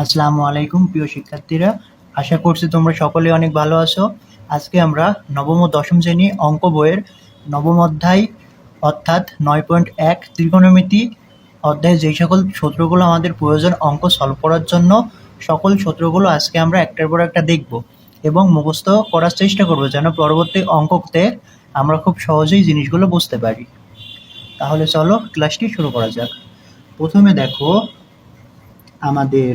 আসসালামু আলাইকুম প্রিয় শিক্ষার্থীরা, আশা করছি তোমরা সকলে অনেক ভালো আছো। আজকে আমরা নবম ও দশম শ্রেণী অঙ্ক বইয়ের নবম অধ্যায় অর্থাৎ 9.1 ত্রিকোণমিতি অধ্যায়ে যেই সকল সূত্রগুলো আমাদের প্রয়োজন অঙ্ক সলভ করার জন্য, সকল সূত্রগুলো আজকে আমরা একটার পর একটা দেখব এবং মুখস্থ করার চেষ্টা করব যেন পরবর্তী অঙ্কতে আমরা খুব সহজেই জিনিসগুলো বুঝতে পারি। তাহলে চলো ক্লাসটি শুরু করা যাক। প্রথমে দেখো, আমাদের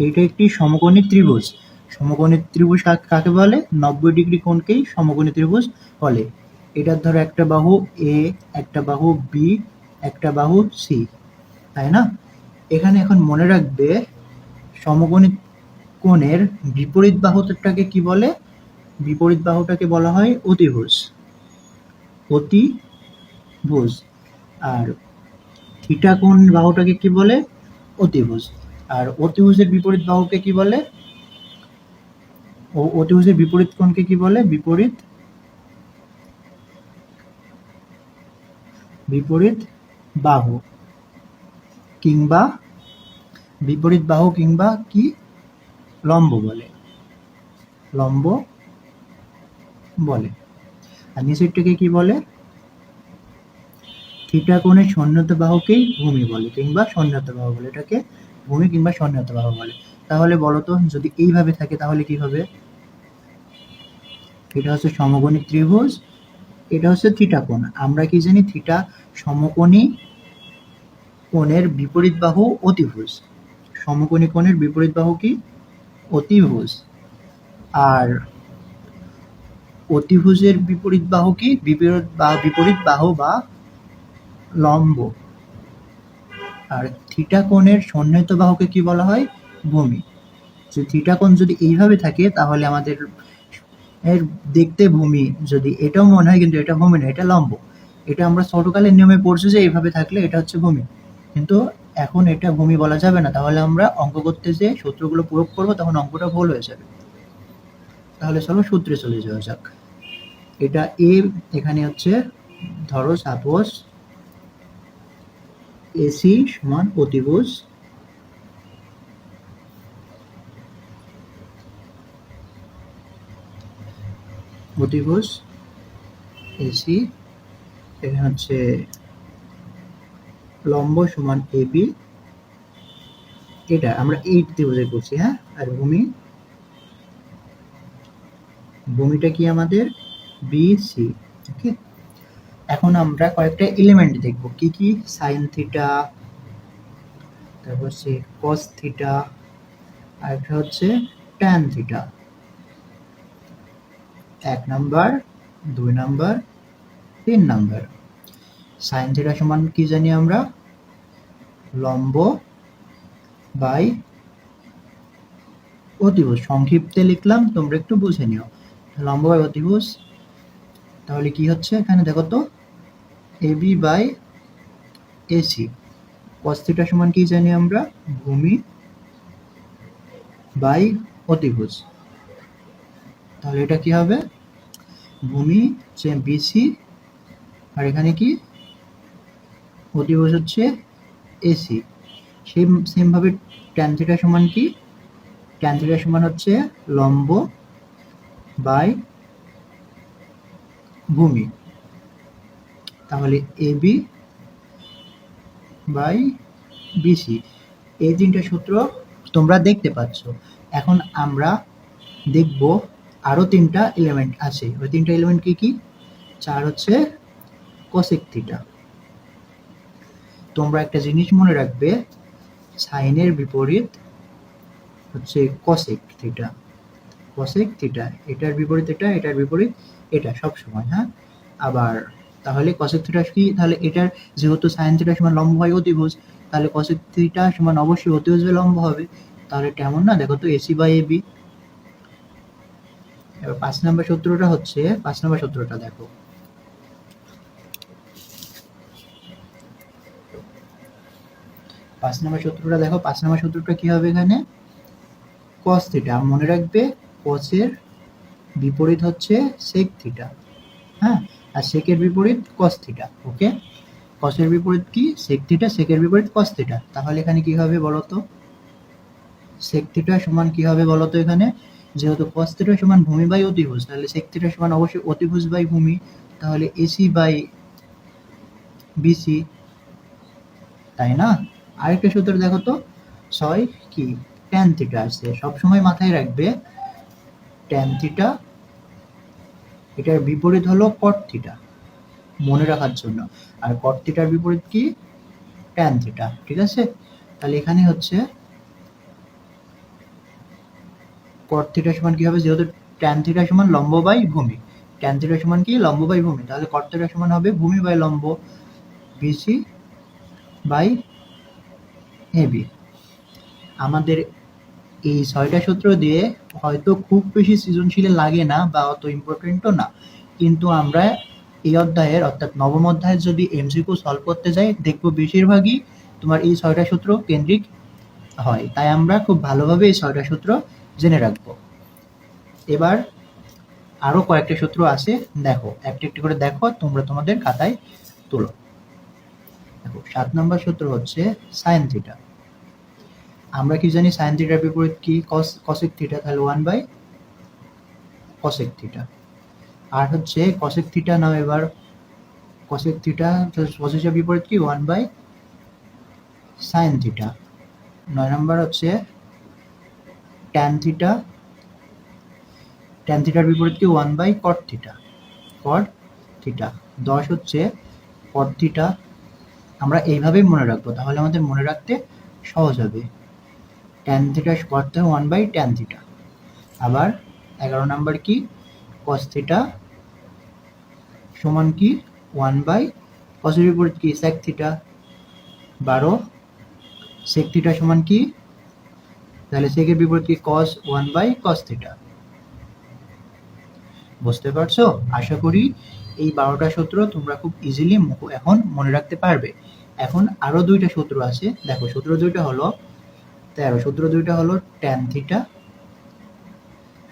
এইটা একটি সমকোণী ত্রিভুজ। সমকোণী ত্রিভুজ কাকে বলে? 90 ডিগ্রি কোণকেই সমকোণী ত্রিভুজ বলে। এটার ধরো একটা বাহু এ, একটা বাহু বি, একটা বাহু সি, তাই না? এখানে এখন মনে রাখবে, সমকোণী কোণের বিপরীত বাহুটাকে কি বলে? বিপরীত বাহুটাকে বলা হয় অতিভুজ। অতিভুজ। আর থিটা কোণ বাহুটাকে কি বলে? অতিভুজ। আর অতিভুজের বিপরীত বাহুকে কি বলে? অতিভুজের বিপরীত কোণকে কি বলে? বিপরীত বাহু কিংবা কি লম্ব বলে। আর নিচেরটাকে কি বলে? থিটা কোণের সন্নিহিত বাহুকেই ভূমি বলে কিংবা সন্নিহিত বাহু বলে। এটাকে ভূমি কিংবা সন্নিহিত বাহু বলে। তাহলে বলো তো, যদি এইভাবে থাকে তাহলে কি হবে? এটা হচ্ছে সমকোণী ত্রিভুজ, এটা হচ্ছে থিটা কোণ। আমরা কি জানি? থিটা সমকোণী কোণের বিপরীত বাহু অতিভুজ। সমকোণী কোণের বিপরীত বাহু কি? অতিভুজ। আর অতিভুজের বিপরীত বাহু কি? বিপরীত বাহু বা লম্ব। আর থিটা কোণের সন্নিহিত বাহুকে কি বলা হয়? ভূমি। যদি থিটা কোণ যদি এইভাবে থাকে তাহলে আমাদের এর দেখতে ভূমি, যদি এটাও মনে হয় কিন্তু এটা ভূমি না, এটা লম্ব। এটা আমরা ছোটকালের নিয়মে পড়ছি যে এইভাবে থাকলে এটা হচ্ছে ভূমি, কিন্তু এখন এটা ভূমি বলা যাবে না। তাহলে আমরা অঙ্ক করতে যে সূত্রগুলো প্রয়োগ করবো তখন অঙ্কটা ভুল হয়ে যাবে। তাহলে চলো সূত্রে চলে যাওয়া যাক। এটা এ, এখানে হচ্ছে ধরো সাপোজ এসি সমান অতিভুজ, এসি। এখানে হচ্ছে লম্ব সমান এবি। এটা আমরা এই ত্রিভুজে করছি, হ্যাঁ। আর ভূমিটা কি আমাদের? বিসি। ওকে, এখন আমরা কয়েকটা এলিমেন্ট দেখব। কি কি? সাইন থিটা, তারপর হচ্ছে কস থিটা, আর একটা হচ্ছে tan theta. 1 number, 2 number, 3 number. Sine theta সমান কি জানি আমরা? লম্ব বাই অতিভুজ। সংক্ষিপ্তে লিখলাম, তোমরা একটু বুঝে নিও। লম্ব বাই অতিভুজ। তাহলে কি হচ্ছে এখানে দেখো তো? A B by A C. Cos theta সমান কি জানি আমরা? ভূমি বাই অতিভুজ। তাহলে এটা কি হবে? ভূমি হচ্ছে বিসি, আর এখানে কি? অতিভুজ হচ্ছে এসি। সেম ভাবে ট্যান থিটা সমান কি? ট্যান থিটা সমান হচ্ছে লম্ব বাই ভূমি। তাহলে এবি বাই বিসি। এই তিনটা সূত্র তোমরা দেখতে পাচ্ছ। এখন আমরা দেখব আরো 3টা এলিমেন্ট আছে। ওই 3টা এলিমেন্ট কি কি? 4 হচ্ছে কোসেক থিটা। তোমরা একটা জিনিস মনে রাখবে, সাইনের বিপরীত হচ্ছে কোসেক থিটা। এটার বিপরীত এটা, এটার বিপরীত এটা, সব সময়, হ্যাঁ। আবার তাহলে কোসেক থিটা কি? তাহলে এটার যেহেতু সাইন থিটা সমান লম্ব হয় অতিভুজ, তাহলে কোসেক থিটা সমান অবশ্যই অতিভুজ লম্ব হবে। তাহলে তেমন না, দেখো তো এসি বাই এবি। এবার 5 নম্বর সূত্রটা হচ্ছে, 5 নম্বর সূত্রটা দেখো। পাঁচ নম্বর সূত্রটা কি হবে এখানে? Cos theta. মনে রাখবে, কসের বিপরীত হচ্ছে সেক থিটা, হ্যাঁ। আর সেকের বিপরীত কস থিটা। ওকে, কসের বিপরীত কি সেক থিটা, সেকের বিপরীত কস থিটা। তাহলে এখানে কি হবে বলতো, সেক থিটা সমান কি হবে বলতো, এখানে যেহেতু কস থিটা সমান ভূমি বাই অতিভুজ, তাহলে সেক থিটা সমান অবশ্যই অতিভুজ বাই ভূমি, তাহলে এসি বাই বিসি, তাই না? আরেকটা সূত্র দেখো তো, 6 কি ট্যান থিটা আছে, সবসময় মাথায় রাখবে ট্যান থিটা এটার বিপরীত হলো কট থিটা, মনে রাখার জন্য। আর কট থিটার বিপরীত কি ট্যান থিটা, ঠিক আছে? তাহলে এখানে হচ্ছে কট থিটা সমান কি হবে, যেহেতু ট্যান থিটা সমান লম্ব বাই ভূমি, ট্যান থিটা সমান কি লম্ব বাই ভূমি, তাহলে কট থিটা সমান হবে ভূমি বাই লম্ব, বিসি বাই এবি। আমাদের এই 6টা সূত্র দিয়ে হয়তো খুব বেশি সৃজনশীল লাগে না বা অত ইম্পর্টেন্টও না, কিন্তু আমরা এই অধ্যায়ের অর্থাৎ নবম অধ্যায়ের যদি এমসিকিউ সলভ করতে যাই, দেখবো বেশিরভাগই তোমার এই 6টা সূত্র কেন্দ্রিক হয়, তাই আমরা খুব ভালোভাবে এই 6টা সূত্র জেনে রাখবো। এবার আরো কয়েকটা সূত্র আছে, দেখো একটা একটি করে দেখো, তোমরা তোমাদের খাতায় তুলো। দেখো 7 নম্বর সূত্র হচ্ছে সাইন থিটা। আমরা কি জানি সাইন থিটার বিপরীত কি কসেক থিটা, তাহলে 1 বাই কসেক থিটা। আর হচ্ছে কসেক থিটা নাও, এবার কসেক থিটা কসেকের বিপরীত কি 1 বাই সাইন থিটা। 9 নম্বর হচ্ছে ট্যান থিটা, ট্যান থিটার বিপরীত কি 1 by cot theta, cot theta. 10 হচ্ছে কট থিটা, আমরা এইভাবেই মনে রাখবো, তাহলে আমাদের মনে রাখতে সহজ হবে। ট্যান থিটা করতে 1 বাই ট্যান থিটা। আবার 11 নাম্বার কি কস থিটা সমান কি 1 বাই কসের বিপরীত কি সেক থিটা। 12 সেক থিটা সমান কি, তাহলে সেকের বিপরীত কি কস 1 বাই কস থিটা। বুঝতে পারছো? আশা করি এই 12টা সূত্র তোমরা খুব ইজিলি এখন মনে রাখতে পারবে। এখন আরো দুইটা সূত্র আছে, দেখো সূত্র দুইটা হলো 13, সূত্র দুইটা হলো ট্যান থিটা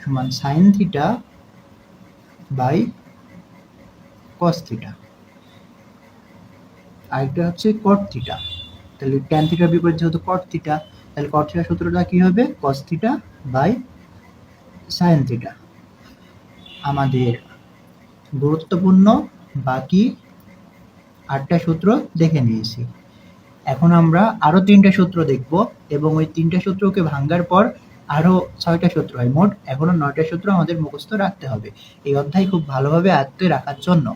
সমান sine theta by cos theta, আরেকটা হচ্ছে কট থিটা। তাহলে ট্যান থিটার বিপরীত যেহেতু কট থিটা, তাহলে কট থিটার সূত্রটা কি হবে cos theta by sine theta. আমাদের গুরুত্বপূর্ণ বাকি 8টা সূত্র দেখে নিয়েছি। এখন আমরা আরো 3টা সূত্র দেখব, এবং ওই 3টা সূত্রকে ভাঙার পর আরো 6টা সূত্র হয়, মোট এখনো 9টা সূত্র আমাদের মুখস্থ রাখতে হবে এই অধ্যায় খুব ভালোভাবে আয়ত্তে রাখার জন্য।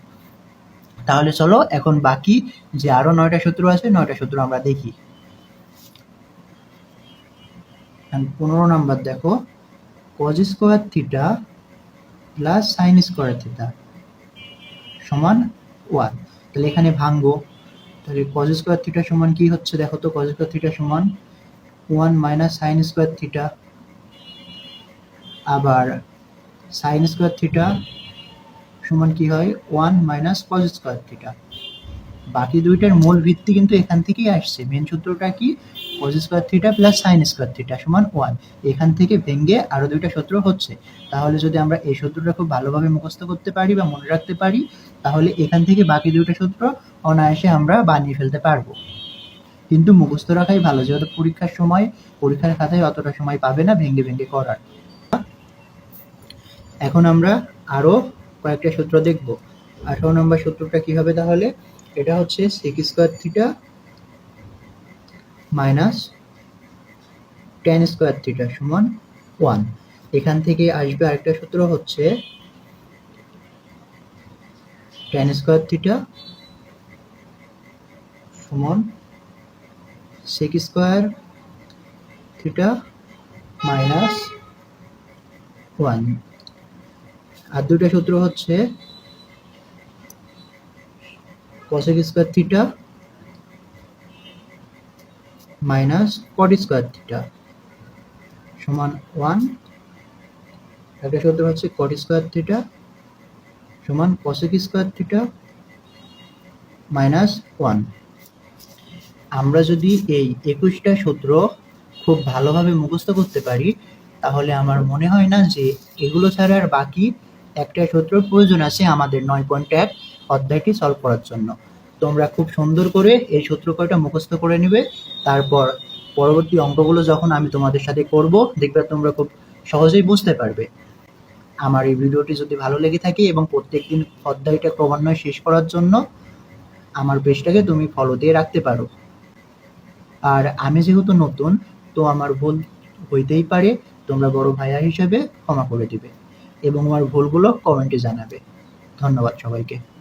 তাহলে চলো এখন বাকি যে আরো 9টা সূত্র আছে 9টা সূত্র আমরা দেখি। 15 নাম্বার দেখো, cos square theta plus sine square theta সমান 1। তাহলে এখানে ভাঙবো, তাহলে cos স্কয়ার থিটা সমান কি হচ্ছে দেখো তো, cos স্কয়ার থিটা সমান 1 মাইনাস সাইন স্কয়ার থিটা, আবার সাইন স্কয়ার থিটা সমান কি হয় 1 মাইনাস cos স্কয়ার থিটা। বাকি দুইটার মূল ভিত্তি কিন্তু এখান থেকেই আসছে, মেন সূত্রটা কি cos square theta plus sine square theta সমান 1, এখান থেকে ভেঙে আরো দুইটা সূত্র হচ্ছে। তাহলে যদি আমরা এই সূত্রটা খুব ভালোভাবে মুখস্থ করতে পারি বা মনে রাখতে পারি, তাহলে এখান থেকে বাকি দুইটা সূত্র অনায়াসে আমরা বানিয়ে ফেলতে পারবো। কিন্তু মুখস্থ রাখাই ভালো, যেহেতু পরীক্ষার সময় পরীক্ষার খাতায় অতটা সময় পাবে না ভেঙে ভেঙে করার। এখন আমরা আরো কয়েকটা সূত্র দেখব। 18 নম্বর সূত্রটা কি হবে তাহলে, এটা হচ্ছে sec square theta minus tan square theta সমান 1। এখান থেকে আসবে আরেকটা সূত্র হচ্ছে tan স্কয়ার থিটা সমান sec স্কয়ার থিটা মাইনাস 1। আর দুটো সূত্র হচ্ছে cosec square theta minus cot square theta সমান 1। একটা সূত্র হচ্ছে cot স্কয়ার থিটা সমান cosec স্কয়ার থিটা মাইনাস 1। আমরা যদি এই 21টা সূত্র খুব ভালোভাবে মুখস্থ করতে পারি, তাহলে আমার মনে হয় না যে এগুলো ছাড়া আর বাকি একটা সূত্র প্রয়োজন আছে আমাদের 9.1 অধ্যায়টি সলভ করার জন্য। তোমরা খুব সুন্দর করে এই সূত্র কয়টা মুখস্থ করে নিবে। তারপর পরবর্তী অঙ্কগুলো যখন আমি তোমাদের সাথে করব, দেখবে তোমরা খুব সহজেই বুঝতে পারবে। আমার এই ভিডিওটি যদি ভালো লেগে থাকে এবং প্রত্যেকদিন অধ্যায়টা ক্রমান্বয়ে শেষ করার জন্য আমার পেজটাকে তুমি ফলো দিয়ে রাখতে পারো। আর আমি যেহেতু নতুন, তো আমার ভুল হইতেই পারে, তোমরা বড় ভাইয়া হিসেবে ক্ষমা করে দিবে এবং আমার ভুলগুলো কমেন্টে জানাবে। ধন্যবাদ সবাইকে।